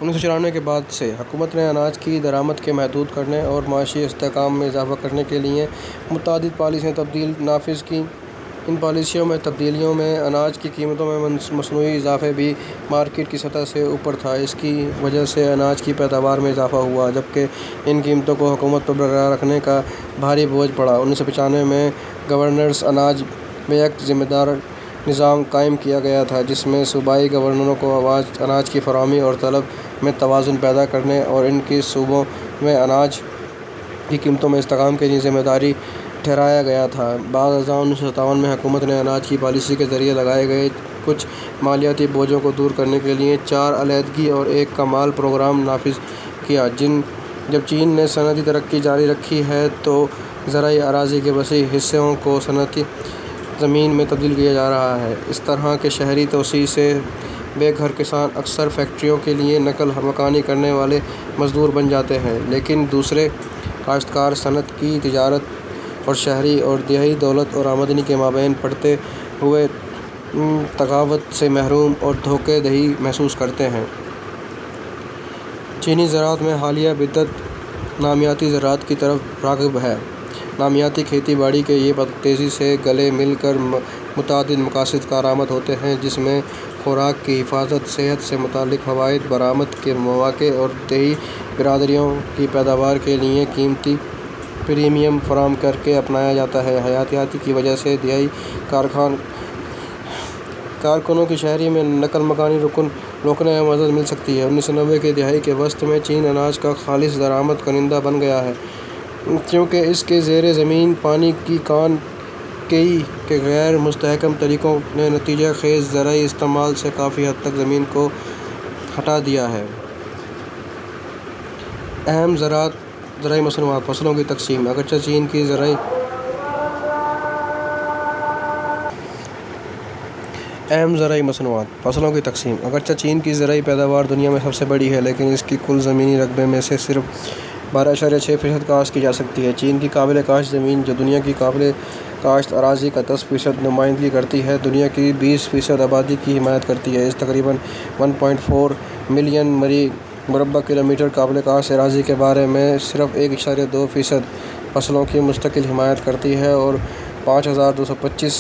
1994 کے بعد سے حکومت نے اناج کی درآمد کے محدود کرنے اور معاشی استحکام میں اضافہ کرنے کے لیے متعدد پالیسیاں نافذ کیں۔ ان پالیسیوں میں تبدیلیوں میں اناج کی قیمتوں میں مصنوعی اضافے بھی مارکیٹ کی سطح سے اوپر تھا۔ اس کی وجہ سے اناج کی پیداوار میں اضافہ ہوا، جبکہ ان قیمتوں کو حکومت پر برقرار رکھنے کا بھاری بوجھ پڑا۔ 1995 میں گورنرز اناج بیک ذمہ دار نظام قائم کیا گیا تھا، جس میں صوبائی گورنروں کو اناج کی فراہمی اور طلب میں توازن پیدا کرنے اور ان کی صوبوں میں اناج کی قیمتوں میں استحکام کے لیے ذمہ دار ٹھہرایا گیا تھا۔ بعد ازاں 1957 میں حکومت نے اناج کی پالیسی کے ذریعے لگائے گئے کچھ مالیاتی بوجھوں کو دور کرنے کے لیے 4 علیحدگی اور 1 کمال پروگرام نافذ کیا۔ جب چین نے صنعتی ترقی جاری رکھی ہے تو زرعی اراضی کے وسیع حصوں کو صنعتی زمین میں تبدیل کیا جا رہا ہے۔ اس طرح کے شہری توسیع سے بے گھر کسان اکثر فیکٹریوں کے لیے نقل مکانی کرنے والے مزدور بن جاتے ہیں، لیکن دوسرے کاشتکار صنعت کی تجارت اور شہری اور دیہی دولت اور آمدنی کے مابین بڑھتے ہوئے تفاوت سے محروم اور دھوکہ دہی محسوس کرتے ہیں۔ چینی زراعت میں حالیہ بدت نامیاتی زراعت کی طرف راغب ہے۔ نامیاتی کھیتی باڑی کے یہ تیزی سے گلے مل کر متعدد مقاصد کارآمد ہوتے ہیں، جس میں خوراک کی حفاظت، صحت سے متعلق فوائد، برآمد کے مواقع اور دیہی برادریوں کی پیداوار کے لیے قیمتی پریمیم فراہم کر کے اپنایا جاتا ہے۔ حیاتیاتی کی وجہ سے دیہی کارکنوں کی شہری میں نقل مکانی روکنے میں مدد مل سکتی ہے۔ 1990 کی دہائی کے وسط میں چین اناج کا خالص درآمد کنندہ بن گیا ہے، کیونکہ اس کے زیر زمین پانی کی کان کئی کے غیر مستحکم طریقوں نے نتیجہ خیز زرعی استعمال سے کافی حد تک زمین کو ہٹا دیا ہے۔ اہم زرعی مصنوعات: فصلوں کی تقسیم۔ اگرچہ چین کی زرعی پیداوار دنیا میں سب سے بڑی ہے، لیکن اس کی کل زمینی رقبے میں سے صرف 12.6% کاشت کی جا سکتی ہے۔ چین کی قابل کاشت زمین، جو دنیا کی قابل کاشت اراضی کا 10% نمائندگی کرتی ہے، دنیا کی 20% آبادی کی حمایت کرتی ہے۔ اس تقریباً 1.4 ملین مربع کلومیٹر قابل کاشت اراضی کے بارے میں صرف 1.2% فصلوں کی مستقل حمایت کرتی ہے اور 5,225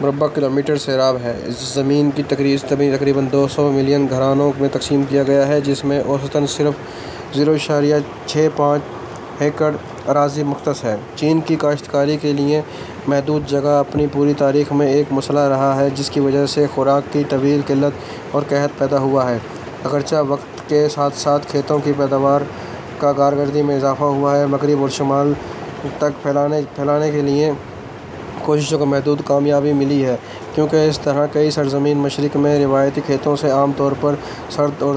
مربع کلومیٹر سیراب ہے۔ اس زمین کی تقریباً 200 ملین گھرانوں میں تقسیم کیا گیا ہے، جس میں اوسطاً صرف 0.65 ایکڑ اراضی مختص ہے۔ چین کی کاشتکاری کے لیے محدود جگہ اپنی پوری تاریخ میں ایک مسئلہ رہا ہے، جس کی وجہ سے خوراک کی طویل قلت اور قحط پیدا ہوا ہے۔ اگرچہ وقت کے ساتھ ساتھ کھیتوں کی پیداوار کا کارکردگی میں اضافہ ہوا ہے، مغرب اور شمال تک پھیلانے کے لیے کوششوں کو محدود کامیابی ملی ہے، کیونکہ اس طرح کی سرزمین مشرق میں روایتی کھیتوں سے عام طور پر سرد اور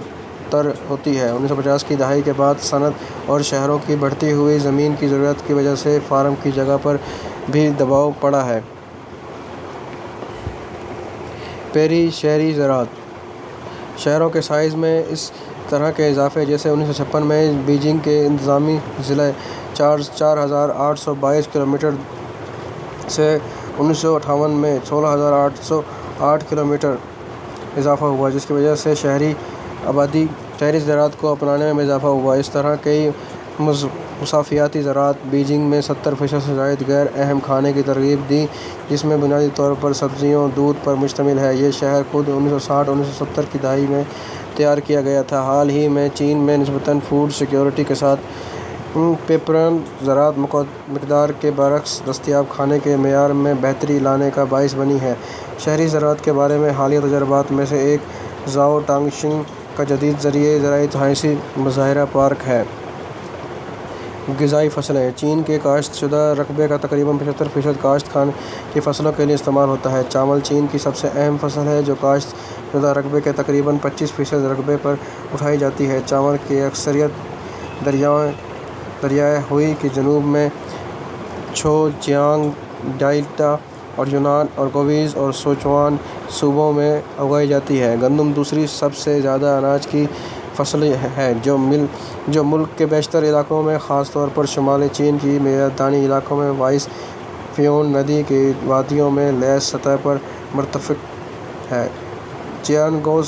تر ہوتی ہے۔ 1950 کی دہائی کے بعد صنعت اور شہروں کی بڑھتی ہوئی زمین کی ضرورت کی وجہ سے فارم کی جگہ پر بھی دباؤ پڑا ہے۔ پیری شہری زراعت: شہروں کے سائز میں اس طرح کے اضافے، جیسے 1956 میں بیجنگ کے انتظامی ضلع 4,822 کلومیٹر سے 1958 میں 16,808 کلومیٹر اضافہ ہوا، جس کی وجہ سے شہری زراعت کو اپنانے میں اضافہ ہوا۔ اس طرح کی مضافاتی زراعت بیجنگ میں 70% سے زائد غیر اہم کھانے کی ترغیب دی، جس میں بنیادی طور پر سبزیوں، دودھ پر مشتمل ہے۔ یہ شہر خود 1960-1970 کی دہائی میں تیار کیا گیا تھا۔ حال ہی میں چین میں نسبتاً فوڈ سیکیورٹی کے ساتھ پیپرن زراعت مقدار کے برعکس دستیاب کھانے کے معیار میں بہتری لانے کا باعث بنی ہے۔ شہری زراعت کے بارے میں حالیہ تجربات میں سے ایک ژاؤ ٹانگشنگ کا جدید زرعی سائنسی مظاہرہ پارک ہے۔ غذائی فصلیں: چین کے کاشت شدہ رقبے کا تقریباً 75% کاشت کی فصلوں کے لیے استعمال ہوتا ہے۔ چاول چین کی سب سے اہم فصل ہے، جو کاشت شدہ رقبے کے تقریباً 25% رقبے پر اٹھائی جاتی ہے۔ چاول کی اکثریت دریائے ہوئی کے جنوب میں ژوجیانگ ڈیلٹا اور یونان اور گوبیز اور سچوان صوبوں میں اگائی جاتی ہے۔ گندم دوسری سب سے زیادہ اناج کی فصل ہے، جو ملک کے بیشتر علاقوں میں، خاص طور پر شمالی چین کے میدانی علاقوں میں وائس فیون ندی کی وادیوں میں لیس سطح پر مرتفع ہے۔ چیانگوز